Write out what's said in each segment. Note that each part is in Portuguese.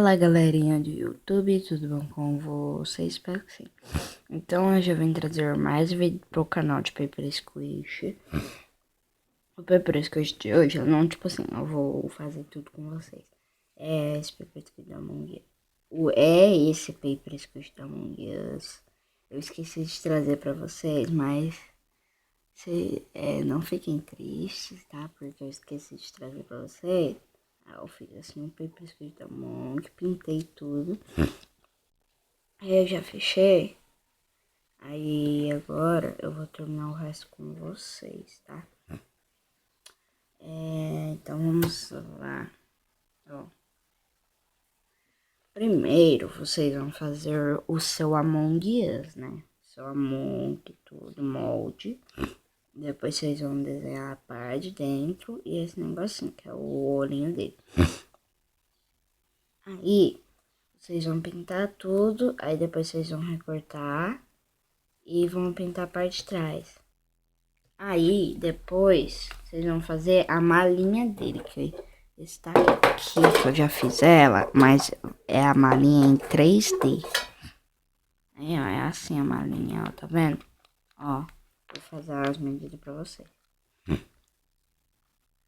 Fala galerinha do YouTube, tudo bom com vocês? Espero que sim. Então hoje eu vim trazer mais vídeo pro canal de Paper Squish. O Paper Squish de hoje, eu não, tipo assim, eu vou fazer tudo com vocês. É esse Paper Squish da Among Us. Esse Paper Squish da Among Us. Eu esqueci de trazer pra vocês, mas não fiquem tristes, tá? Porque eu esqueci de trazer pra vocês. Eu fiz assim um paper escrito da Monk, pintei tudo. Aí eu já fechei. Aí agora eu vou terminar o resto com vocês, tá? Então vamos lá. Ó. Primeiro vocês vão fazer o seu Among Us, né? Seu Among, tudo, molde. Depois vocês vão desenhar a parte de dentro e esse negocinho, que é o olhinho dele. Aí vocês vão pintar tudo, aí depois vocês vão recortar e vão pintar a parte de trás. Aí depois vocês vão fazer a malinha dele, que está aqui, que eu já fiz ela, mas é a malinha em 3D. Aí, ó, é assim a malinha, ó, tá vendo? Ó, vou fazer as medidas pra vocês.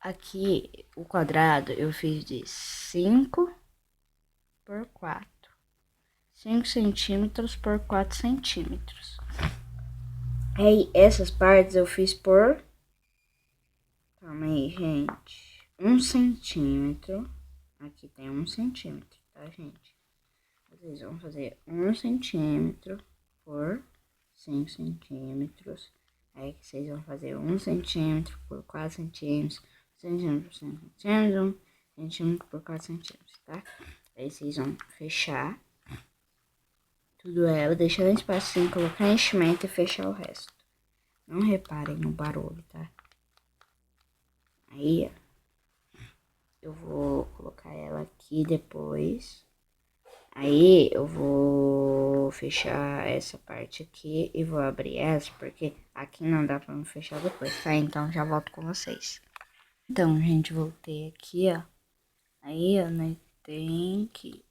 Aqui, o quadrado eu fiz de 5 por 4. 5 centímetros por 4 centímetros. Aí, essas partes eu fiz por... Calma aí, gente. 1 centímetro. Aqui tem 1 centímetro, tá, gente? Vocês vão fazer 1 centímetro por 5 centímetros. Aí, vocês vão fazer 1 centímetro por 4 centímetros. 1 centímetro por 5 centímetros. 1 centímetro por 4 centímetros, tá? Aí, vocês vão fechar tudo ela, deixando espacinho, colocar enchimento e fechar o resto. Não reparem no barulho, tá? Aí, eu vou colocar ela aqui depois. Aí, eu vou fechar essa parte aqui e vou abrir essa, porque aqui não dá pra me fechar depois, tá? Então, já volto com vocês. Então, gente, voltei aqui, ó. Aí, ó, né, tem que...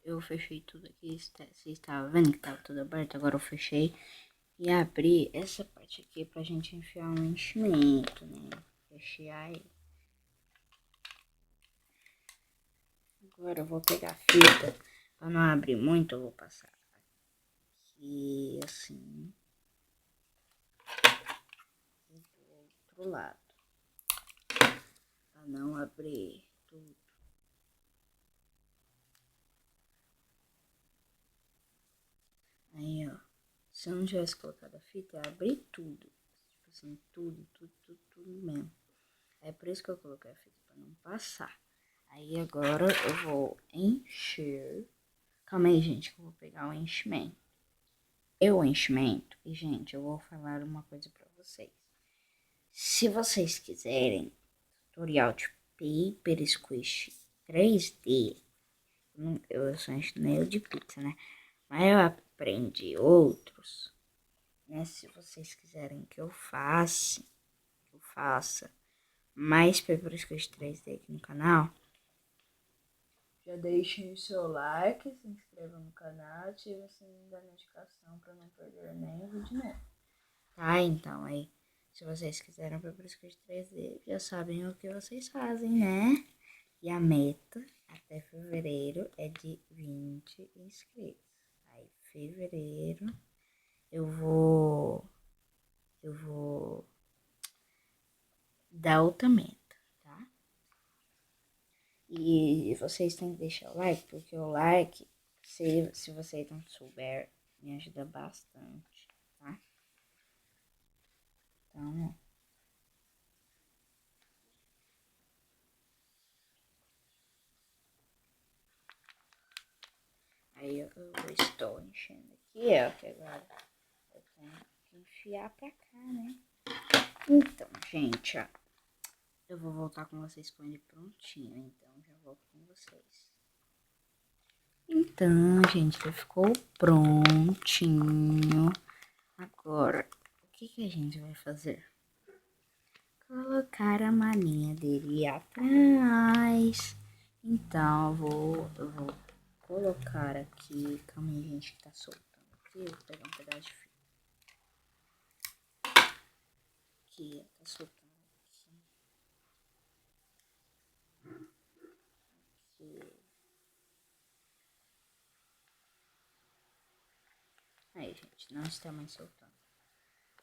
Eu fechei tudo aqui, vocês estavam vendo que tava tudo aberto? Agora eu fechei e abri essa parte aqui pra gente enfiar um enchimento, né? Fechar ele. Agora eu vou pegar a fita, pra não abrir muito, eu vou passar aqui, assim, e do outro lado, pra não abrir tudo. Aí, ó, se eu não tivesse colocado a fita, eu ia abrir tudo, tipo assim, tudo mesmo. É por isso que eu coloquei a fita, pra não passar. Aí agora eu vou encher. Calma aí, gente, que eu vou pegar o enchimento. O enchimento, e gente, eu vou falar uma coisa pra vocês. Se vocês quiserem tutorial de Paper Squish 3D, eu sou engenheiro de pizza, né? Mas eu aprendi outros, né? Se vocês quiserem que eu faça mais Paper Squish 3D aqui no canal, já deixem o seu like, se inscreva no canal, ative o sininho da notificação para não perder nenhum vídeo novo. Tá, então aí, se vocês quiserem Paper Squish 3D, já sabem o que vocês fazem, né? E a meta até fevereiro é de 20 inscritos. Aí, fevereiro, eu vou dar outra meta, tá? E vocês têm que deixar o like, porque o like, se vocês não souber, me ajuda bastante, tá? Então, aí eu estou enchendo aqui, ó, que agora eu tenho que enfiar pra cá, né? Então, gente, ó, eu vou voltar com vocês com ele prontinho, então já volto com vocês. Então, gente, ele ficou prontinho. Agora, o que a gente vai fazer? Colocar a malinha dele atrás. Então, eu vou colocar aqui. Calma aí, gente, que tá soltando aqui. Eu vou pegar um pedaço de fio. Aqui, tá soltando aqui. Aqui. Aí, gente, não está mais soltando.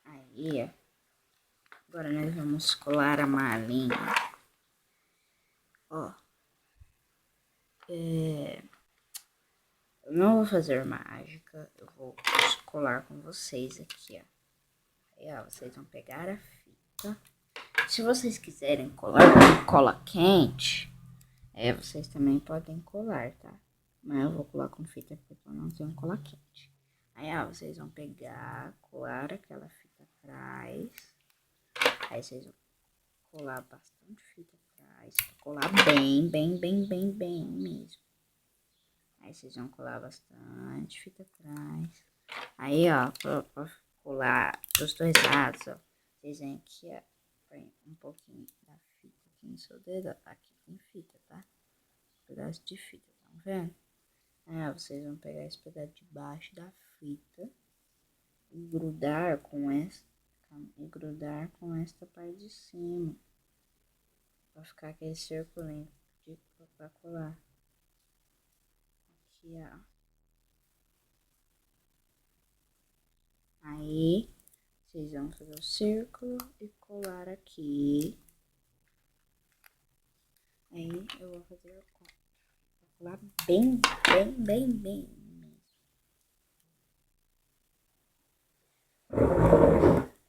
Aí, agora nós vamos colar a malinha. Ó. Eu não vou fazer mágica. Eu vou colar com vocês aqui, ó. Aí, ó, vocês vão pegar a fita. Se vocês quiserem colar com cola quente, vocês também podem colar, tá? Mas eu vou colar com fita porque eu não tenho cola quente. Aí, ó, vocês vão pegar, colar aquela fita atrás. Aí vocês vão colar bastante fita atrás. Colar bem, bem, bem, bem, bem mesmo. Aí vocês vão colar bastante fita atrás. Aí, ó, pra colar dos dois lados, ó. Vocês vêm aqui, ó. Põe um pouquinho da fita aqui no seu dedo, ó. Aqui tem fita, tá? Um pedaço de fita, tá vendo? Aí, ó, vocês vão pegar esse pedaço de baixo da fita e grudar com esta parte de cima. Pra ficar aquele circulinho pra colar. Aqui, ó. Aí, vocês vão fazer o círculo e colar aqui. Aí, eu vou fazer o quatro. Vou colar bem, bem, bem, bem mesmo.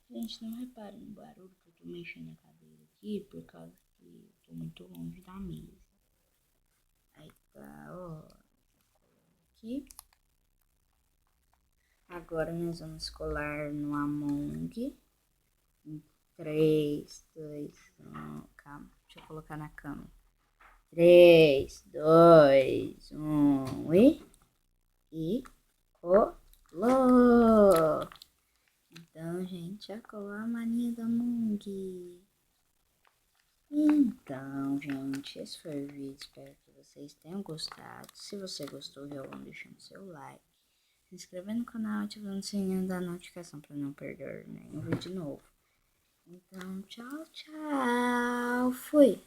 Gente, não reparem no barulho que eu tô mexendo a cadeira aqui, por causa que eu tô muito longe da mesa. Aí tá, ó. Aqui. Agora nós vamos colar no Among. 3, 2, 1. Calma, deixa eu colocar na câmera. 3, 2, 1 e colou! Então, gente, já colou a maninha da Among. Então, gente, esse foi o vídeo. Espero que vocês tenham gostado. Se você gostou, já vão deixando seu like. Se inscrevendo no canal, ativando o sininho da notificação para não perder nenhum vídeo novo. Então, tchau, tchau. Fui.